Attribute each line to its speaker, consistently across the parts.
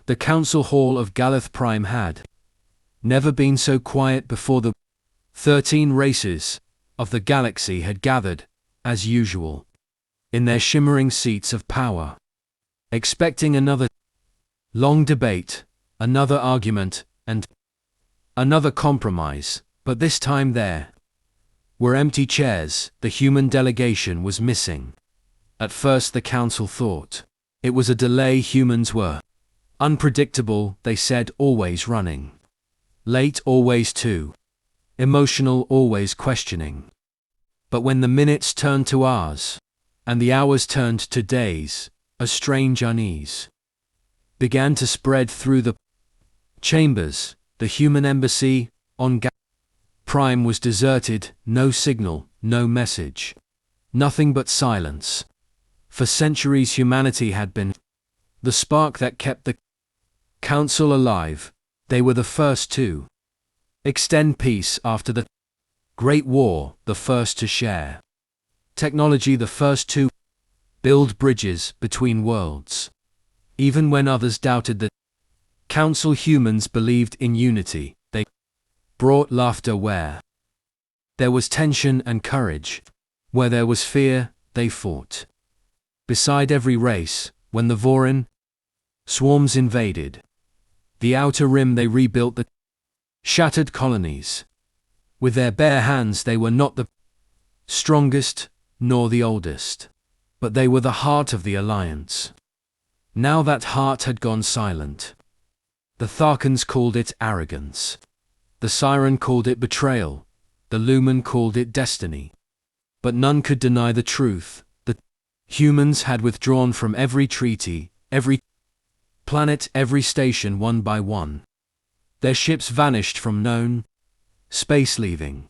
Speaker 1: The council hall of Galath Prime had never been so quiet before. The 13 races of the galaxy had gathered, as usual, in their shimmering seats of power, expecting another long debate, another argument, and another compromise, but this time there were empty chairs. The human delegation was missing. At first the council thought it was a delay. Humans were unpredictable, they said, always running late, always too emotional, always questioning. But when the minutes turned to hours, and the hours turned to days, a strange unease began to spread through the chambers. The human embassy on Prime was deserted, no signal, no message, nothing but silence. For centuries humanity had been the spark that kept the council alive. They were the first to extend peace after the Great War, the first to share technology, the first to build bridges between worlds. Even when others doubted the council, humans believed in unity. They brought laughter where there was tension and courage. Where there was fear, they fought. Beside every race, when the Vorin swarms invaded the outer rim, they rebuilt the shattered colonies. With their bare hands, they were not the strongest, nor the oldest, but they were the heart of the alliance. Now that heart had gone silent. The Tharkans called it arrogance. The Siren called it betrayal. The Lumen called it destiny. But none could deny the truth. The humans had withdrawn from every treaty, every planet, every station, one by one. Their ships vanished from known space, leaving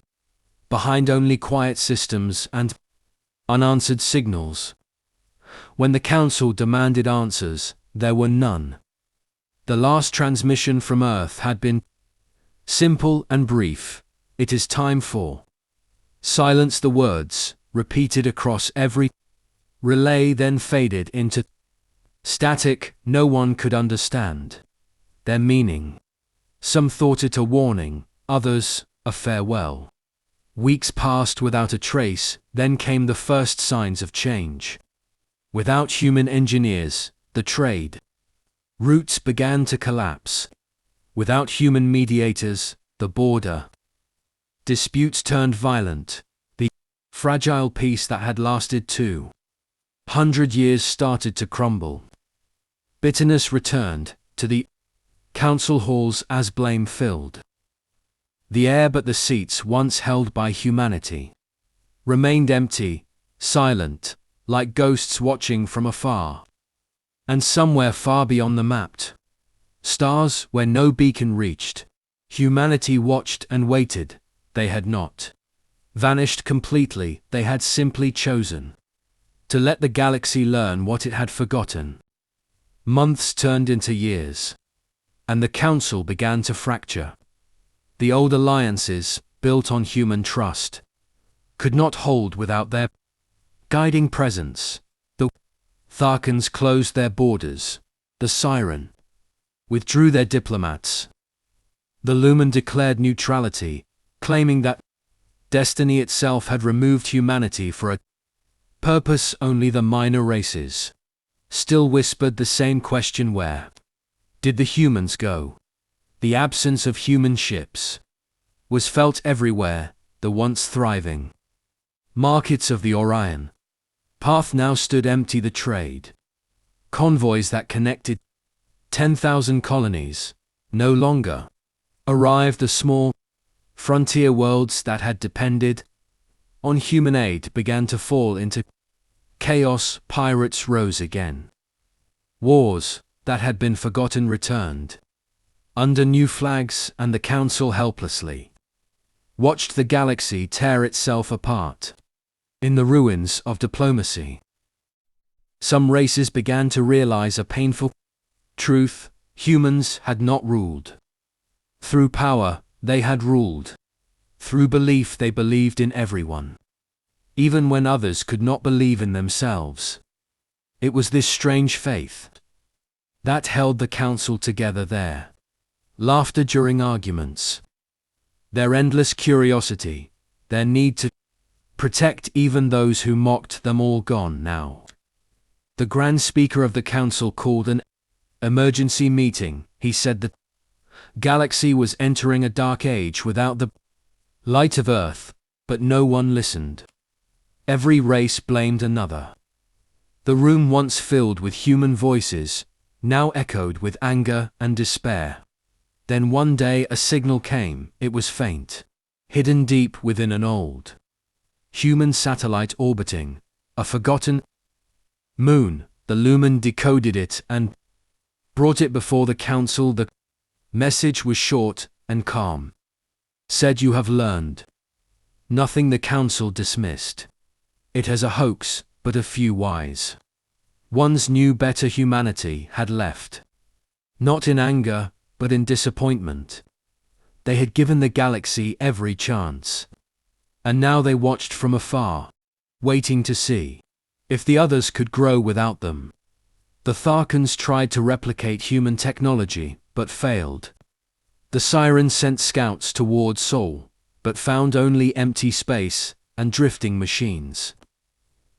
Speaker 1: behind only quiet systems and unanswered signals. When the council demanded answers, there were none. The last transmission from Earth had been simple and brief. It is time for silence. The words, repeated across every relay, then faded into static. No one could understand their meaning. Some thought it a warning, others a farewell. Weeks passed without a trace, then came the first signs of change. Without human engineers, the trade routes began to collapse. Without human mediators, the border disputes turned violent. The fragile peace that had lasted 200 years started to crumble. Bitterness returned to the council halls as blame filled the air, but the seats once held by humanity remained empty, silent, like ghosts watching from afar. And somewhere far beyond the mapped stars, where no beacon reached, humanity watched and waited. They had not vanished completely, they had simply chosen to let the galaxy learn what it had forgotten. Months turned into years, and the council began to fracture. The old alliances, built on human trust, could not hold without their guiding presence. The Tharkans closed their borders. The Siren withdrew their diplomats. The Lumen declared neutrality, claiming that destiny itself had removed humanity for a purpose. Only the minor races still whispered the same question: where did the humans go? The absence of human ships was felt everywhere. The once thriving markets of the Orion path now stood empty. The trade convoys that connected 10,000 colonies no longer arrived. The small frontier worlds that had depended on human aid began to fall into chaos. Pirates rose again. Wars that had been forgotten returned under new flags, and the council helplessly watched the galaxy tear itself apart in the ruins of diplomacy. Some races began to realize a painful truth: humans had not ruled through power, they had ruled through belief. They believed in everyone, even when others could not believe in themselves. It was this strange faith that held the council together there. Laughter during arguments. Their endless curiosity, their need to protect even those who mocked them, all gone now. The Grand Speaker of the Council called an emergency meeting. He said the galaxy was entering a dark age without the light of Earth, but no one listened. Every race blamed another. The room once filled with human voices, now echoed with anger and despair. Then one day a signal came. It was faint, hidden deep within an old human satellite orbiting a forgotten moon. The Lumen decoded it and brought it before the council. The message was short and calm. Said, "You have learned nothing." The council dismissed it as a hoax, but a few wise ones knew better. Humanity had left, not in anger, but in disappointment. They had given the galaxy every chance, and now they watched from afar, waiting to see if the others could grow without them. The Tharkans tried to replicate human technology, but failed. The Sirens sent scouts toward Sol, but found only empty space and drifting machines.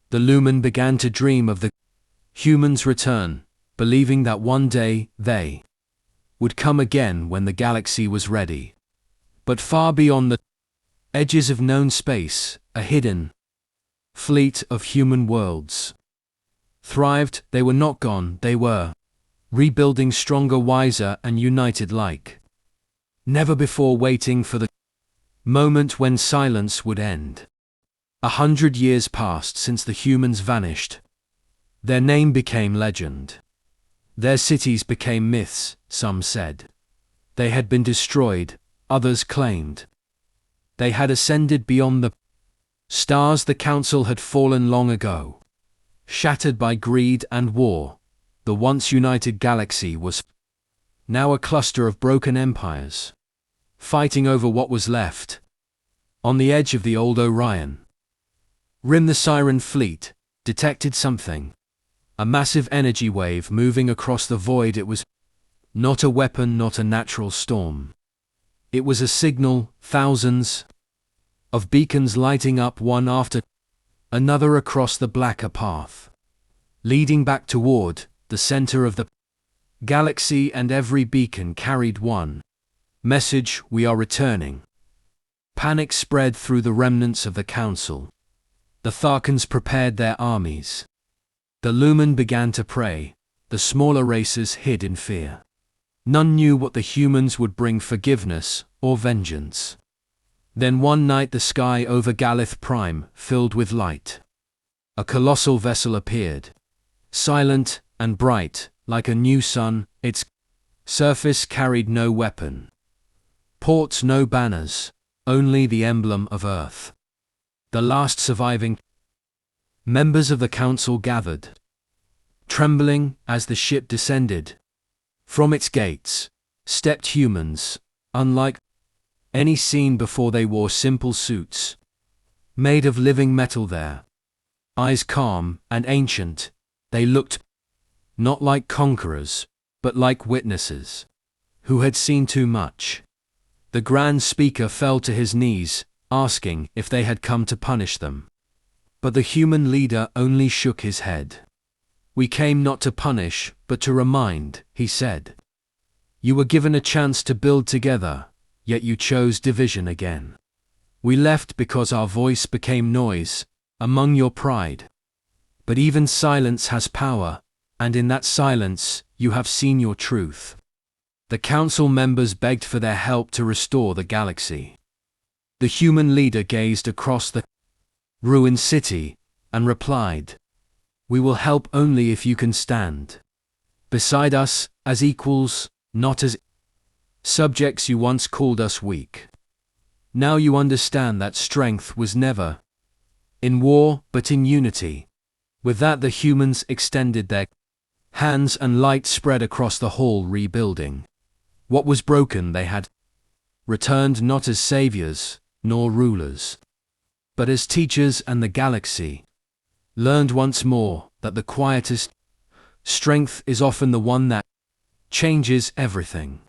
Speaker 1: The Lumen began to dream of the humans' return, believing that one day they would come again when the galaxy was ready. But far beyond the edges of known space, a hidden fleet of human worlds thrived. They were not gone, they were rebuilding, stronger, wiser, and united like never before, waiting for the moment when silence would end. 100 years passed since the humans vanished. Their name became legend. Their cities became myths. Some said they had been destroyed, others claimed they had ascended beyond the stars. The council had fallen long ago, shattered by greed and war. The once united galaxy was now a cluster of broken empires, fighting over what was left. On the edge of the old Orion rim, the Siren fleet detected something. A massive energy wave moving across the void. It was not a weapon, not a natural storm. It was a signal, thousands of beacons lighting up one after another across the blacker path, leading back toward the center of the galaxy, and every beacon carried one message: we are returning. Panic spread through the remnants of the council. The Tharkans prepared their armies. The Lumen began to pray. The smaller races hid in fear. None knew what the humans would bring, forgiveness or vengeance. Then one night the sky over Galactic Prime filled with light. A colossal vessel appeared, silent and bright, like a new sun. Its surface carried no weapon, ports, no banners, only the emblem of Earth. The last surviving members of the council gathered, trembling as the ship descended. From its gates stepped humans, unlike any seen before. They wore simple suits, made of living metal, their eyes calm and ancient. They looked not like conquerors, but like witnesses who had seen too much. The Grand Speaker fell to his knees, asking if they had come to punish them. But the human leader only shook his head. "We came not to punish, but to remind," he said. "You were given a chance to build together, yet you chose division again. We left because our voice became noise among your pride. But even silence has power, and in that silence you have seen your truth." The council members begged for their help to restore the galaxy. The human leader gazed across the ruined city and replied, "We will help only if you can stand beside us as equals, not as subjects. You once called us weak. Now you understand that strength was never in war, but in unity." With that, the humans extended their hands and light spread across the hall, rebuilding what was broken. They had returned not as saviors nor rulers, but as teachers, and the galaxy learned once more that the quietest strength is often the one that changes everything.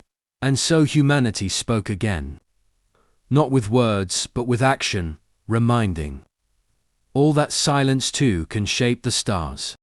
Speaker 1: And so humanity spoke again. Not with words, but with action, reminding all that silence too can shape the stars.